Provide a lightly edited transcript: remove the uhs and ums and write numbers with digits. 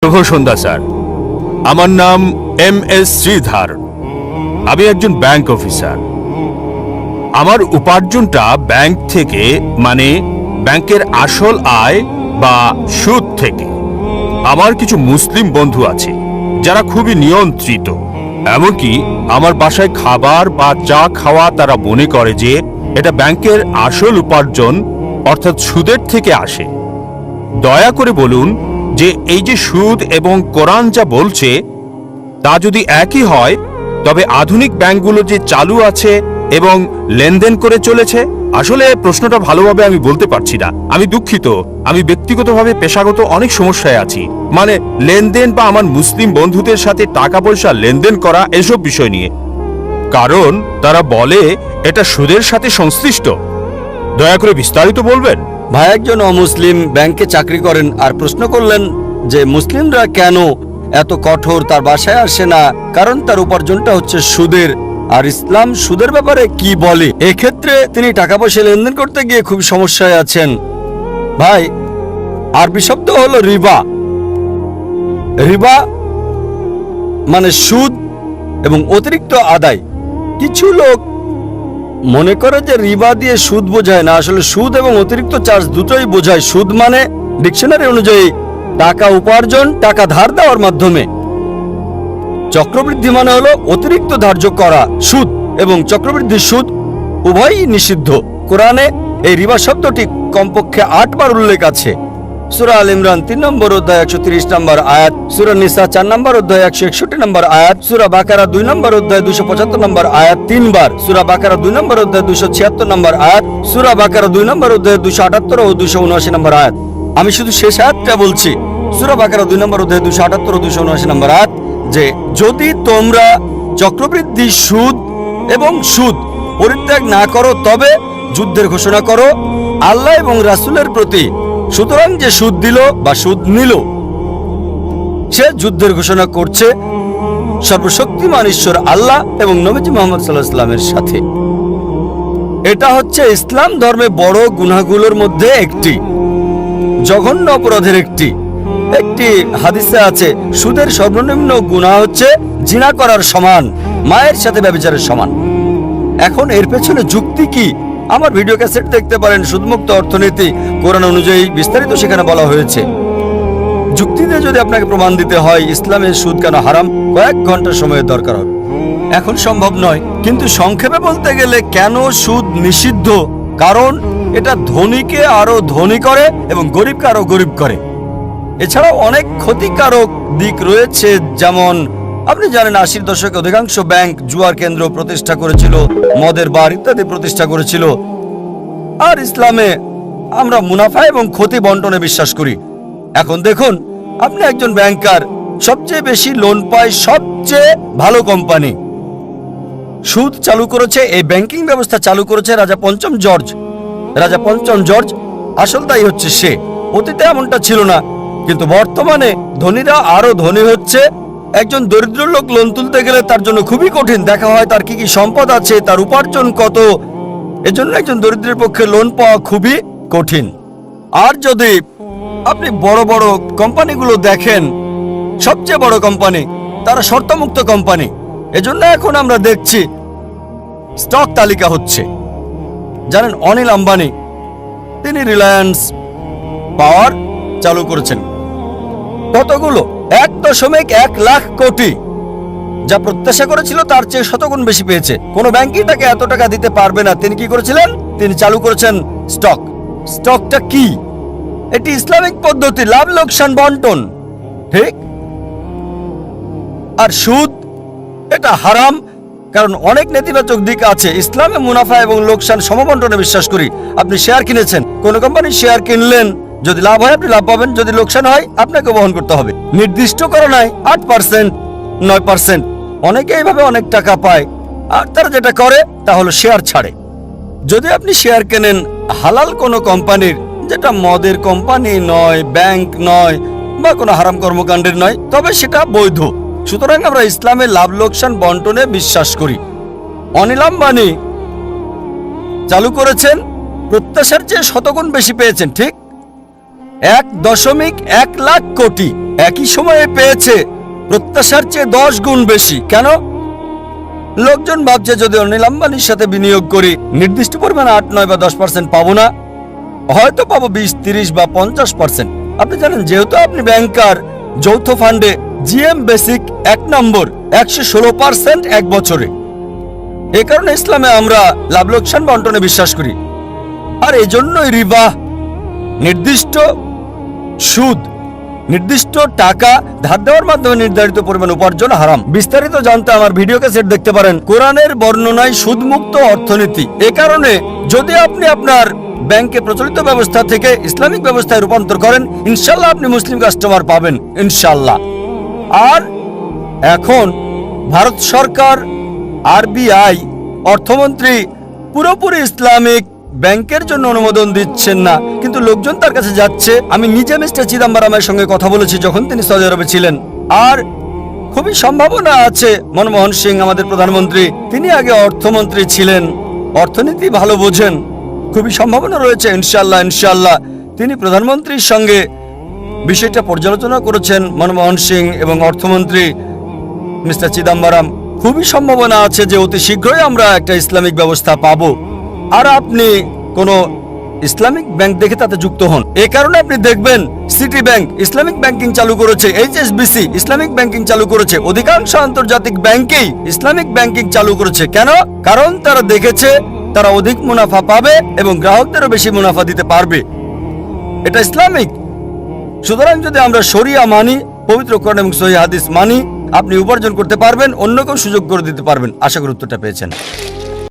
শুভ সন্ধ্যা sir. আমার নাম MS Sridhar. আমি একজন ব্যাংক অফিসার। আমার উপার্জনটা ব্যাংক থেকে, মানে ব্যাংকের আসল আয় বা সুদ থেকে। আমার কিছু মুসলিম বন্ধু আছে যারা খুবই নিয়ন্ত্রিত। এমনকি আমার বাসায় খাবার বা চা খাওয়া তারা মনে করে যে এটা ব্যাংকের আসল উপার্জন অর্থাৎ সুদের থেকে আসে। দয়া করে বলুন যে এই যে সুদ এবং কোরআন যা বলছে তা যদি একই হয়, তবে আধুনিক ব্যাংকগুলো যে চালু আছে এবং লেনদেন করে চলেছে, আসলে প্রশ্নটা ভালোভাবে আমি বলতে পারছি না। আমি দুঃখিত, আমি ব্যক্তিগতভাবে পেশাগত অনেক সমস্যায় আছি, মানে লেনদেন বা আমার মুসলিম বন্ধুদের সাথে টাকা পয়সা লেনদেন করা এসব বিষয় নিয়ে, কারণ তারা বলে এটা সুদের সাথে সংশ্লিষ্ট। দয়া করে বিস্তারিত বলবেন। ভাই একজন অমুসলিম ব্যাংকে চাকরি করেন আর প্রশ্ন করলেন যে মুসলিমরা কেন এত কঠোর, তার বাসায় আসে না, কারণ তার উপার্জনটা হচ্ছে সুদের। আর ইসলাম সুদের ব্যাপারে কি বলে? এক্ষেত্রে তিনি টাকা পয়সা লেনদেন করতে গিয়ে খুব সমস্যায় আছেন। ভাই, আরবি শব্দ হলো রিবা। রিবা মানে সুদ এবং অতিরিক্ত আদায়। কিছু লোক মনে করে যে রিবা দিয়ে সুদ বোঝায় না, আসলে সুদ এবং অতিরিক্ত চার্জ দুটোই বোঝায়। সুদ মানে ডিকশনারি অনুযায়ী টাকা উপার্জন, টাকা ধার দেওয়ার মাধ্যমে। চক্রবৃদ্ধি মানে হলো অতিরিক্ত ধার্য করা সুদ, এবং চক্রবৃদ্ধি সুদ উভয়ই নিষিদ্ধ। কোরআনে এই রিবা শব্দটি কমপক্ষে 8 বার উল্লেখ আছে। সূরা আল ইমরান 3 নম্বর অধ্যায় 130 নম্বর আয়াত, সূরা নিসা 4 নম্বর অধ্যায় 161 নম্বর আয়াত, সূরা বাকারা 2 নম্বর অধ্যায় 275 নম্বর আয়াত 3 বার, সূরা বাকারা 2 নম্বর অধ্যায় 276 নম্বর আয়াত, সূরা বাকারা 2 নম্বর অধ্যায় 278 ও 279 নম্বর আয়াত। আমি শুধু শেষ আয়াতটা বলছি, সূরা বাকারা 2 নম্বর অধ্যায় 278 ও 279 নম্বর আয়াত, যে যদি তোমরা চক্রবৃদ্ধি সুদ এবং সুদ পরিত্যাগ না করো তবে যুদ্ধের ঘোষণা করো আল্লাহ এবং রাসূলের প্রতি। সুতরাং যে সুদ দিল বা সুদ নিল সে যুদ্ধের ঘোষণা করছে সর্বশক্তিমান ঈশ্বর আল্লাহ এবং নবীজি মুহাম্মদ সাল্লাল্লাহু আলাইহি ওয়াসাল্লামের সাথে। এটা হচ্ছে ইসলাম ধর্মে বড় গুনাহগুলোর মধ্যে একটি, জঘন্য অপরাধের একটি। একটি হাদিসে আছে সুদের সর্বনিম্ন গুনাহ হচ্ছে জিনা করার সমান, মায়ের সাথে ব্যভিচারের সমান। এখন এর পেছনে যুক্তি কি? আমার ভিডিও ক্যাসেট দেখতে পারেন, সুদমুক্ত অর্থনীতি, কোরআন অনুযায়ী বিস্তারিত সেখানে বলা হয়েছে। যুক্তিতে যদি আপনাকে প্রমাণ দিতে হয় ইসলামের সুদ কেন হারাম, কয়েক ঘন্টা সময়ের দরকার হবে। এখন সম্ভব নয়, কিন্তু সংক্ষেপে বলতে গেলে কেন সুদ নিষিদ্ধ, কারণ এটা ধনীকে আরো ধনী করে এবং গরিবকে আরো গরিব করে। এছাড়াও অনেক ক্ষতিকারক দিক রয়েছে, যেমন আপনি জানেন 80-র দশকে অধিকাংশ ব্যাংক জুয়ার কেন্দ্র প্রতিষ্ঠা করেছিল, মদের বার ইত্যাদি প্রতিষ্ঠা করেছিল। আর ইসলামে আমরা মুনাফা এবং ক্ষতি বন্টনে বিশ্বাস করি। এখন দেখুন, আপনি একজন ব্যাংকার, সবচেয়ে বেশি লোন পায় সবচেয়ে ভালো কোম্পানি। সুদ চালু করেছে, এই ব্যাংকিং ব্যবস্থা চালু করেছে রাজা পঞ্চম জর্জ। রাজা পঞ্চম জর্জ আসল দায়ী হচ্ছে সে। অতীতে এমনটা ছিল না, কিন্তু বর্তমানে ধনীরা আরো ধনী হচ্ছে। একজন দরিদ্র লোক লোন তুলতে গেলে তার জন্য খুবই কঠিন। দেখা হয় তার কি কি সম্পদ আছে, তার উপার্জন কত। এজন্য একজন দরিদ্রের পক্ষে লোন পাওয়া খুবই কঠিন। আর যদি আপনি বড় বড় কোম্পানিগুলো দেখেন, সবচেয়ে বড় কোম্পানি তারা শর্তমুক্ত কোম্পানি। এজন্য এখন আমরা দেখছি স্টক তালিকা হচ্ছে। জানেন অনিল আম্বানি, তিনি রিলায়েন্স পাওয়ার চালু করেছেন। কতগুলো? 1.1 লাখ কোটি। যা প্রত্যাশা করেছিল তার চেয়ে শতগুণ বেশি পেয়েছে। কোন ব্যাংকই তাকে এত টাকা দিতে পারবে না। তিনি কি করেছিলেন? তিনি চালু করেছেন স্টক। স্টকটা কি? এটি ইসলামিক পদ্ধতি, লাভ লোকসান বন্টন, ঠিক? আর সুদ এটা হারাম, কারণ অনেক নেতিবাচক দিক আছে। ইসলামে মুনাফা এবং লোকসান সমবন্টনে বিশ্বাস করি। আপনি শেয়ার কিনেছেন, কোন কোম্পানির শেয়ার কিনলেন, যদি লাভ হয় আপনি লাভ পাবেন, যদি লোকসান হয় আপনাকে বহন করতে হবে। নির্দিষ্ট করা নাই 8%, 9%। অনেকে এইভাবে অনেক টাকা পায়। আর তারা যেটা করে তা হলো শেয়ার ছাড়ে। যদি আপনি শেয়ার কেনেন হালাল কোনো কোম্পানির, যেটা মদের কোম্পানি নয়, ব্যাংক নয়, বা কোনো হারাম কর্মকাণ্ডের নয়, তবে সেটা বৈধ। সুতরাং আমরা ইসলামে লাভ লোকসান বন্টনে বিশ্বাস করি। অনিল আম্বানি চালু করেছেন, প্রত্যাশার চেয়ে শতগুণ বেশি পেয়েছেন, ঠিক? 1.1 লাখ কোটি একই সময়ে পেয়েছে, প্রত্যাশার চেয়ে 10 গুণ বেশি। কেন? লোকজন ভাবছে যদি অনিল আম্বানির সাথে বিনিয়োগ করি নির্দিষ্ট পরিমাণে 8, 9 বা 10% পাবো না, হয়তো পাবো 20, 30 বা 50%। আপনি জানেন, যেহেতু আপনি ব্যাংকার, যৌথ ফান্ডে জিএম বেসিক 1 নম্বর 116% এক বছরে। এ কারণে ইসলামে আমরা লাভ লোকসান বন্টনে বিশ্বাস করি। আর এজন্যই রিবা, নির্দিষ্ট সুদ, নির্দিষ্ট টাকা ধার দেওয়ার মাধ্যমে নির্ধারিত পরিমাণ উপার্জন হারাম। বিস্তারিত জানতে আমার ভিডিও ক্যাসেট দেখতে পারেন। কোরআনের বর্ণনায় সুদমুক্ত অর্থনীতি। এ কারণে যদি আপনি আপনার ব্যাংকে প্রচলিত ব্যবস্থা থেকে ইসলামিক ব্যবস্থায় রূপান্তর করেন, ইনশাল্লাহ আপনি মুসলিম কাস্টমার পাবেন, ইনশাল্লাহ। আর এখন ভারত সরকার, আরবিআই, অর্থমন্ত্রী পুরোপুরি ইসলামিক ব্যাংকের জন্য অনুমোদন দিচ্ছেন না, কিন্তু লোকজন তার কাছে যাচ্ছে। আমি নিজে মিস্টার চিদাম্বরমের সঙ্গে কথা বলেছি যখন তিনি সৌদি আরবে ছিলেন। আর খুবই সম্ভাবনা আছে মনমোহন সিং, আমাদের প্রধানমন্ত্রী, তিনি আগে অর্থমন্ত্রী ছিলেন, অর্থনীতি ভালো বোঝেন। খুবই সম্ভাবনা রয়েছে ইনশাল্লাহ, ইনশাল্লাহ তিনি প্রধানমন্ত্রীর সঙ্গে বিষয়টা পর্যালোচনা করেছেন, মনমোহন সিং এবং অর্থমন্ত্রী মিস্টার চিদাম্বরম। খুবই সম্ভাবনা আছে যে অতি শীঘ্রই আমরা একটা ইসলামিক ব্যবস্থা পাবো। আর আপনি কোনো ইসলামিক ব্যাংক দেখে তাতে যুক্ত হন। এ কারণে আপনি দেখবেন সিটি ব্যাংক ইসলামিক ব্যাংকিং চালু করেছে, এইচএসবিসি ইসলামিক ব্যাংকিং চালু করেছে, অধিকাংশ আন্তর্জাতিক ব্যাংকেই ইসলামিক ব্যাংকিং চালু করেছে। কেন? কারণ তারা দেখেছে তারা অধিক মুনাফা পাবে এবং গ্রাহকদেরও বেশি মুনাফা দিতে পারবে। এটা ইসলামিক। সুতরাং যদি আমরা শরিয়া মানি, পবিত্র কোরআন এবং সহিহ হাদিস মানি, আপনি উপার্জন করতে পারবেন, অন্য কেউ সুযোগ করে দিতে পারবেন। আশা করি উত্তরটা পেয়েছেন।